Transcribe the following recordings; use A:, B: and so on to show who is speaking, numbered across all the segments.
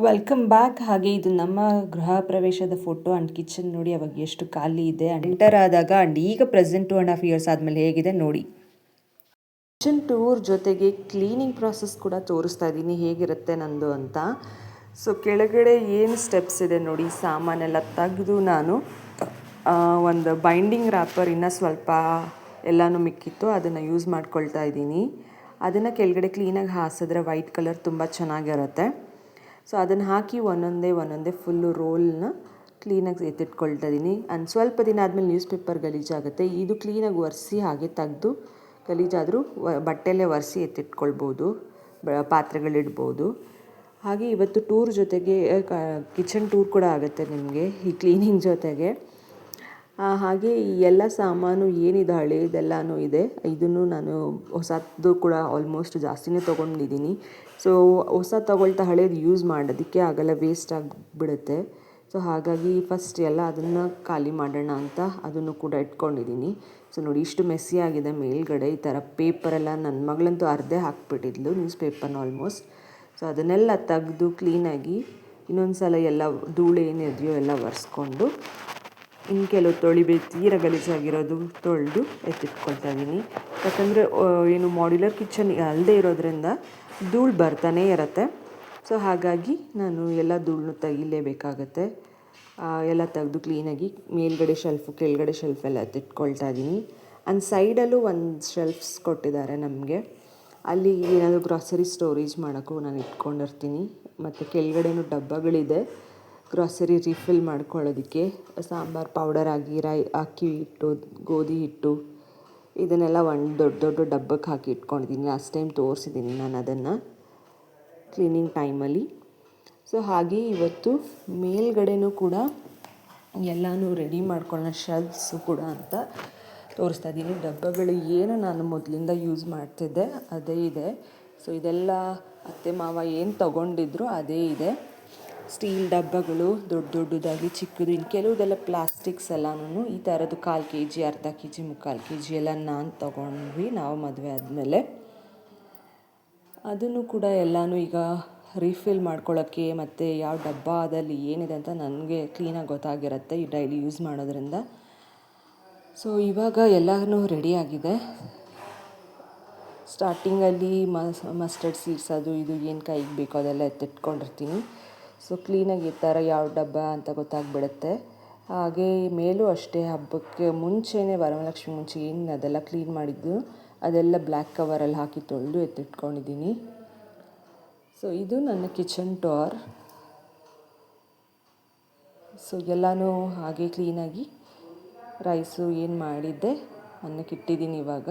A: Welcome back. ಹಾಗೆ ಇದು ನಮ್ಮ ಗೃಹ ಪ್ರವೇಶದ ಫೋಟೋ ಆ್ಯಂಡ್ ಕಿಚನ್ ನೋಡಿ ಅವಾಗ ಎಷ್ಟು ಖಾಲಿ ಇದೆ ಎಂಟರ್ ಆದಾಗ ಆ್ಯಂಡ್ ಈಗ ಪ್ರೆಸೆಂಟ್ 2.5 ಇಯರ್ಸ್ ಆದಮೇಲೆ ಹೇಗಿದೆ ನೋಡಿ. ಕಿಚನ್ ಟೂರ್ ಜೊತೆಗೆ ಕ್ಲೀನಿಂಗ್ ಪ್ರಾಸೆಸ್ ಕೂಡ ತೋರಿಸ್ತಾ ಇದ್ದೀನಿ ಹೇಗಿರುತ್ತೆ ನಂದು ಅಂತ. ಸೊ ಕೆಳಗಡೆ ಏನು ಸ್ಟೆಪ್ಸ್ ಇದೆ ನೋಡಿ, ಸಾಮಾನೆಲ್ಲ ತೆಗೆದು ನಾನು ಒಂದು ಬೈಂಡಿಂಗ್ ರ್ಯಾಪರ್ ಇನ್ನೂ ಸ್ವಲ್ಪ ಎಲ್ಲನೂ ಮಿಕ್ಕಿತ್ತು ಅದನ್ನು ಯೂಸ್ ಮಾಡ್ಕೊಳ್ತಾ ಇದ್ದೀನಿ. ಅದನ್ನು ಕೆಳಗಡೆ ಕ್ಲೀನಾಗಿ ಹಾಸಿದ್ರೆ ವೈಟ್ ಕಲರ್ ತುಂಬ ಚೆನ್ನಾಗಿರುತ್ತೆ. ಸೊ ಅದನ್ನು ಹಾಕಿ ಒಂದೊಂದೇ ಫುಲ್ಲು ರೋಲ್ನ ಕ್ಲೀನಾಗಿ ಎತ್ತಿಟ್ಕೊಳ್ತಾ ಇದ್ದೀನಿ. ಆ್ಯಂಡ್ ಸ್ವಲ್ಪ ದಿನ ಆದಮೇಲೆ ನ್ಯೂಸ್ ಪೇಪರ್ ಗಲೀಜಾಗುತ್ತೆ, ಇದು ಕ್ಲೀನಾಗಿ ಒರೆಸಿ ಹಾಗೆ ತೆಗೆದು ಗಲೀಜಾದರೂ ಬಟ್ಟೆಯಲ್ಲೇ ಒರೆಸಿ ಎತ್ತಿಟ್ಕೊಳ್ಬೋದು, ಪಾತ್ರೆಗಳಿಡ್ಬೋದು. ಹಾಗೆ ಇವತ್ತು ಟೂರ್ ಜೊತೆಗೆ ಕಿಚನ್ ಟೂರ್ ಕೂಡ ಆಗುತ್ತೆ ನಿಮಗೆ ಈ ಕ್ಲೀನಿಂಗ್ ಜೊತೆಗೆ. ಹಾಗೆ ಈ ಎಲ್ಲ ಸಾಮಾನು ಏನಿದೆ ಹಳೇದೆಲ್ಲನೂ ಇದೆ. ಇದನ್ನು ನಾನು ಹೊಸದು ಕೂಡ ಆಲ್ಮೋಸ್ಟ್ ಜಾಸ್ತಿನೇ ತೊಗೊಂಡಿದ್ದೀನಿ. ಸೊ ಹೊಸ ತೊಗೊಳ್ತಾ ಹಳೇದು ಯೂಸ್ ಮಾಡೋದಕ್ಕೆ ಆಗಲ್ಲ, ವೇಸ್ಟ್ ಆಗಿಬಿಡುತ್ತೆ. ಸೊ ಹಾಗಾಗಿ ಫಸ್ಟ್ ಎಲ್ಲ ಅದನ್ನು ಖಾಲಿ ಮಾಡೋಣ ಅಂತ ಅದನ್ನು ಕೂಡ ಇಟ್ಕೊಂಡಿದ್ದೀನಿ. ಸೊ ನೋಡಿ ಇಷ್ಟು ಮೆಸ್ಸಿ ಆಗಿದೆ ಮೇಲ್ಗಡೆ. ಈ ಥರ ಪೇಪರೆಲ್ಲ ನನ್ನ ಮಗಳಂತೂ ಅರ್ಧೇ ಹಾಕ್ಬಿಟ್ಟಿದ್ಲು ನ್ಯೂಸ್ ಪೇಪರ್ನ ಆಲ್ಮೋಸ್ಟ್. ಸೊ ಅದನ್ನೆಲ್ಲ ತೆಗೆದು ಕ್ಲೀನಾಗಿ ಇನ್ನೊಂದು ಸಲ ಎಲ್ಲ ಧೂಳು ಏನಿದೆಯೋ ಎಲ್ಲ ಒರೆಸ್ಕೊಂಡು ಇನ್ನು ಕೆಲವು ತೊಳಿಬೇಕು, ತೀರ ಗಲೀಜಾಗಿರೋದು ತೊಳೆದು ಎತ್ತಿಟ್ಕೊಳ್ತಾ ಇದ್ದೀನಿ. ಯಾಕಂದರೆ ಏನು ಮಾಡ್ಯುಲರ್ ಕಿಚನ್ ಅಲ್ಲದೆ ಇರೋದ್ರಿಂದ ಧೂಳು ಬರ್ತಾನೇ ಇರುತ್ತೆ. ಸೊ ಹಾಗಾಗಿ ನಾನು ಎಲ್ಲ ಧೂಳನ್ನು ತೆಗಿಲೇಬೇಕಾಗತ್ತೆ. ಎಲ್ಲ ತೆಗೆದು ಕ್ಲೀನಾಗಿ ಮೇಲ್ಗಡೆ ಶೆಲ್ಫು ಕೆಳಗಡೆ ಶೆಲ್ಫೆಲ್ಲ ಎತ್ತಿಟ್ಕೊಳ್ತಾ ಇದ್ದೀನಿ. ಆ್ಯಂಡ್ ಸೈಡಲ್ಲೂ ಒಂದು ಶೆಲ್ಫ್ಸ್ ಕೊಟ್ಟಿದ್ದಾರೆ ನಮಗೆ, ಅಲ್ಲಿ ಏನಾದರೂ ಗ್ರಾಸರಿ ಸ್ಟೋರೇಜ್ ಮಾಡೋಕ್ಕೂ ನಾನು ಇಟ್ಕೊಂಡಿರ್ತೀನಿ. ಮತ್ತು ಕೆಳಗಡೆನೂ ಡಬ್ಬಗಳಿದೆ ಗ್ರಾಸರಿ ರೀಫಿಲ್ ಮಾಡ್ಕೊಳ್ಳೋದಕ್ಕೆ, ಸಾಂಬಾರು ಪೌಡರ್ ಆಗಿ ಅಕ್ಕಿ ಹಿಟ್ಟು, ಗೋಧಿ ಹಿಟ್ಟು ಇದನ್ನೆಲ್ಲ ಒಂದು ದೊಡ್ಡ ಡಬ್ಬಕ್ಕೆ ಹಾಕಿ ಇಟ್ಕೊಂಡಿದ್ದೀನಿ. ಲಾಸ್ಟ್ ಟೈಮ್ ತೋರಿಸಿದ್ದೀನಿ ನಾನು ಅದನ್ನು ಕ್ಲೀನಿಂಗ್ ಟೈಮಲ್ಲಿ. ಸೊ ಹಾಗೆ ಇವತ್ತು ಮೇಲ್ಗಡೆನೂ ಕೂಡ ಎಲ್ಲನೂ ರೆಡಿ ಮಾಡ್ಕೊಳ್ಳೋ ಶೆಲ್ಫ್ಸು ಕೂಡ ಅಂತ ತೋರಿಸ್ತಾ ಇದ್ದೀನಿ. ಡಬ್ಬಗಳು ಏನು ನಾನು ಮೊದಲಿಂದ ಯೂಸ್ ಮಾಡ್ತಿದ್ದೆ ಅದೇ ಇದೆ. ಸೊ ಇದೆಲ್ಲ ಅತ್ತೆ ಮಾವ ಏನು ತೊಗೊಂಡಿದ್ರು ಅದೇ ಇದೆ. ಸ್ಟೀಲ್ ಡಬ್ಬಗಳು ದೊಡ್ಡದಾಗಿ ಚಿಕ್ಕದು, ಇನ್ನು ಕೆಲವುದೆಲ್ಲ ಪ್ಲಾಸ್ಟಿಕ್ಸ್ ಎಲ್ಲನೂ ಈ ಥರದ್ದು 1/4 kg, ಅರ್ಧ kg, 3/4 kg ಎಲ್ಲ ನಾನು ತೊಗೊಂಡ್ವಿ ನಾವು ಮದುವೆ ಆದಮೇಲೆ. ಅದನ್ನು ಕೂಡ ಎಲ್ಲನೂ ಈಗ ರೀಫಿಲ್ ಮಾಡ್ಕೊಳ್ಳೋಕ್ಕೆ ಮತ್ತು ಯಾವ ಡಬ್ಬ ಅದಲ್ಲಿ ಏನಿದೆ ಅಂತ ನನಗೆ ಕ್ಲೀನಾಗಿ ಗೊತ್ತಾಗಿರುತ್ತೆ ಈ ಡೈಲಿ ಯೂಸ್ ಮಾಡೋದ್ರಿಂದ. ಸೊ ಇವಾಗ ಎಲ್ಲನೂ ರೆಡಿಯಾಗಿದೆ. ಸ್ಟಾರ್ಟಿಂಗಲ್ಲಿ ಮಸ್ಟರ್ಡ್ ಸೀಡ್ಸ್ ಅದು ಇದು ಏನು ಕೈಗೆ ಬೇಕೋ ಅದೆಲ್ಲ ಎತ್ತಿಟ್ಕೊಂಡಿರ್ತೀನಿ. ಸೊ ಕ್ಲೀನಾಗಿ ಈ ಥರ ಯಾವ ಡಬ್ಬ ಅಂತ ಗೊತ್ತಾಗ್ಬಿಡುತ್ತೆ. ಹಾಗೆ ಮೇಲೂ ಅಷ್ಟೇ, ಹಬ್ಬಕ್ಕೆ ಮುಂಚೆನೇ ವರಮಹಾಲಕ್ಷ್ಮಿ ಮುಂಚೆ ಏನು ಅದೆಲ್ಲ ಕ್ಲೀನ್ ಮಾಡಿದ್ದು ಅದೆಲ್ಲ ಬ್ಲ್ಯಾಕ್ ಕವರಲ್ಲಿ ಹಾಕಿ ತೊಳೆದು ಎತ್ತಿಟ್ಕೊಂಡಿದ್ದೀನಿ. ಸೊ ಇದು ನನ್ನ ಕಿಚನ್ ಟೂರ್. ಸೊ ಎಲ್ಲನೂ ಹಾಗೆ ಕ್ಲೀನಾಗಿ ರೈಸು ಏನು ಮಾಡಿದ್ದೆ ಅನ್ನಕ್ಕೆ ಇಟ್ಟಿದ್ದೀನಿ. ಇವಾಗ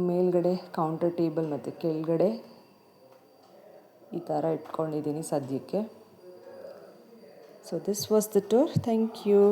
A: ಮೇಲ್ಗಡೆ ಕೌಂಟರ್ ಟೇಬಲ್ ಮತ್ತು ಕೆಳಗಡೆ ಈ ಥರ ಇಟ್ಕೊಂಡಿದ್ದೀನಿ ಸದ್ಯಕ್ಕೆ. So this was the tour. Thank you.